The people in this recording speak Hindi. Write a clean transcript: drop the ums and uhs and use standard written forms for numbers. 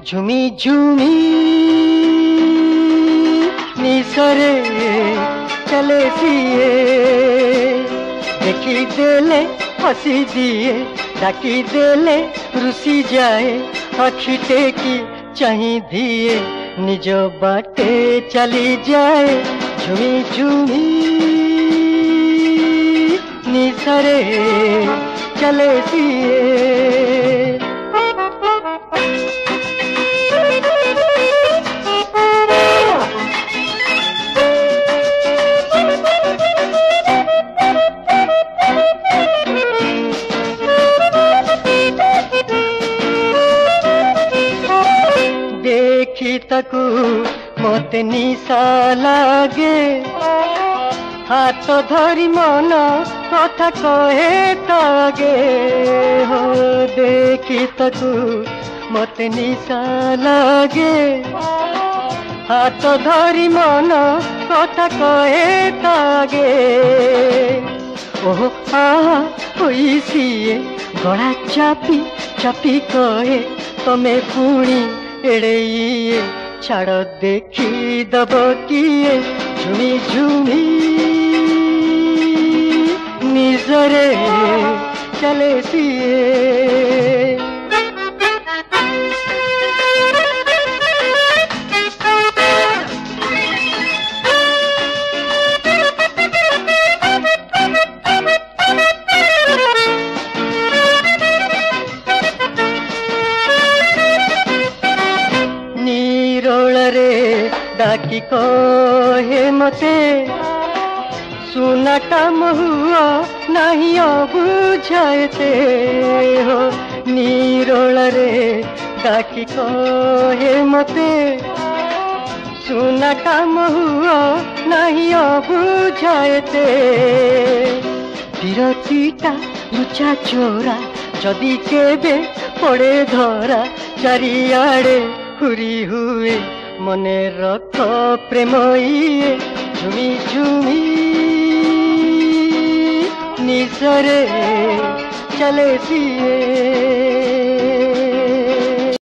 ঝুমি ঝুমি নিসরে চলে সিয়ে দেখি দেলে हसी दिए डाकी देले रुसी जाए आखिटे की चाही दिए निज बाटे चली जाए झुमी झुमी निसरे चले सिए देखी तकू मते निशा लागे हाथ धरी मन कथा कहे तागे हो देखी तकू मते निशा लागे हाथ धरी मन कथा कहे तागे ओह आहा होई सिए गला चापी चापी कहे तमे पुणी एड़े छाड़ देखी दब किए झुमी झुमी निजरे चले सिए डाकी कहे मते सुनाटा महुआ नहीं बुझाते हो निरोल रे डाकी कहे मते सुनाटा महुआ नहीं बुझाते विरतीटा लुचा चोरा जदि केबे पड़े धरा चारियाड़े हुरी हुए मने रख प्रेम इए झुमी झुमी निसरे चले सिए।